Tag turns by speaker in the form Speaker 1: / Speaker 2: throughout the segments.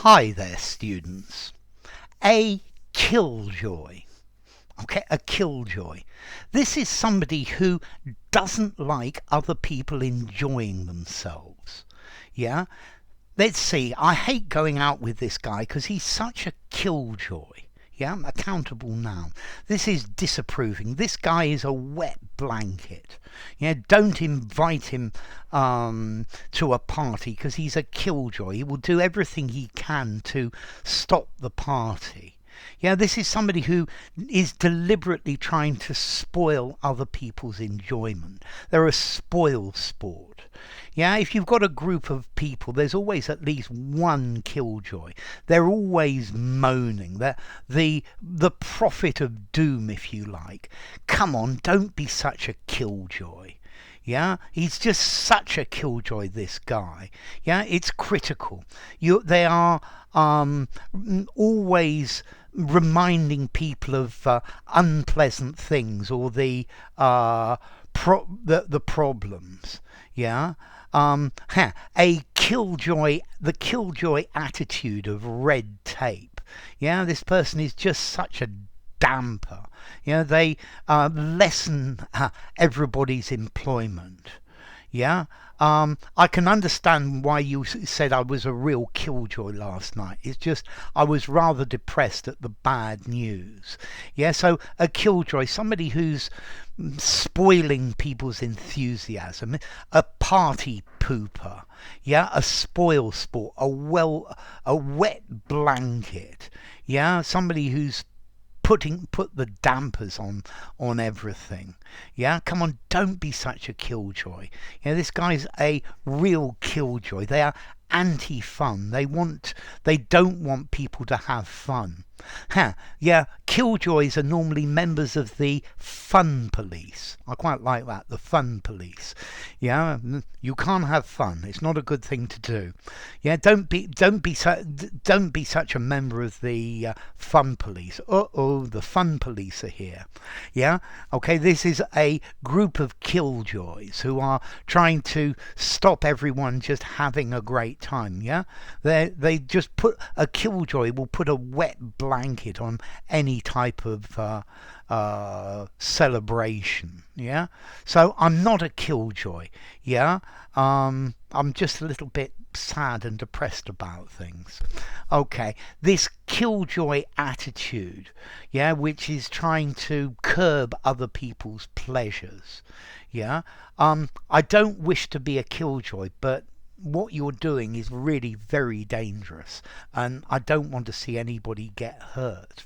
Speaker 1: Hi there, students. A killjoy. Okay, a killjoy. This is somebody who doesn't like other people enjoying themselves. Yeah? Let's see. I hate going out with this guy because he's such a killjoy. Yeah, accountable noun. This is disapproving. This guy is a wet blanket. Yeah, don't invite him to a party because he's a killjoy. He will do everything he can to stop the party. Yeah, this is somebody who is deliberately trying to spoil other people's enjoyment. They're a spoil sport. Yeah, if you've got a group of people, there's always at least one killjoy. They're always moaning. They're the prophet of doom, if you like. Come on, don't be such a killjoy. Yeah, he's just such a killjoy, this guy. Yeah, it's critical. They are always reminding people of unpleasant things or the problems. Yeah. A killjoy, the killjoy attitude of red tape. Yeah, this person is just such a damper. You know, they lessen everybody's employment. Yeah. I can understand why you said I was a real killjoy last night. It's just I was rather depressed at the bad news. Yeah, so a killjoy, somebody who's spoiling people's enthusiasm, a party pooper, yeah, a spoil sport, a wet blanket, yeah, somebody who's put the dampers on everything. Yeah, come on, don't be such a killjoy. Yeah, this guy's a real killjoy. They are anti-fun. They don't want people to have fun. Yeah, killjoys are normally members of the fun police. I quite like that, the fun police. Yeah, you can't have fun. It's not a good thing to do. Yeah, don't be such a member of the fun police. The fun police are here. Yeah, okay. This is a group of killjoys who are trying to stop everyone just having a great time. Yeah, they just put a killjoy will put a wet blanket on any type of celebration. Yeah, so I'm not a killjoy. Yeah, I'm just a little bit sad and depressed about things. Okay, this killjoy attitude, yeah, which is trying to curb other people's pleasures. Yeah, I don't wish to be a killjoy, but what you're doing is really very dangerous, and I don't want to see anybody get hurt.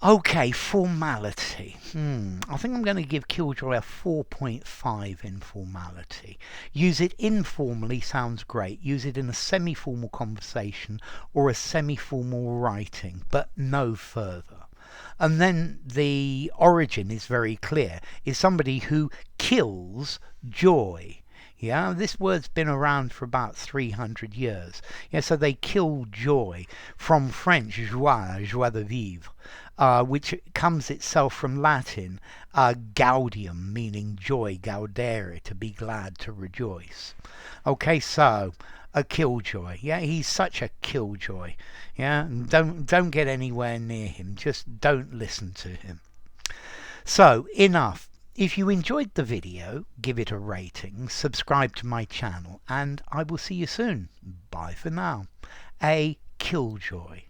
Speaker 1: Okay, formality. I think I'm going to give Killjoy a 4.5 in formality. Use it informally sounds great. Use it in a semi-formal conversation or a semi-formal writing, but no further. And then the origin is very clear. Is somebody who kills joy. Yeah, this word's been around for about 300 years. Yeah, so they kill joy, from French joie, joie de vivre, which comes itself from Latin gaudium, meaning joy, gaudere, to be glad, to rejoice. Okay, so a killjoy. Yeah, he's such a killjoy. Yeah, don't get anywhere near him. Just don't listen to him. So, enough. If you enjoyed the video, give it a rating, subscribe to my channel, and I will see you soon. Bye for now. A killjoy.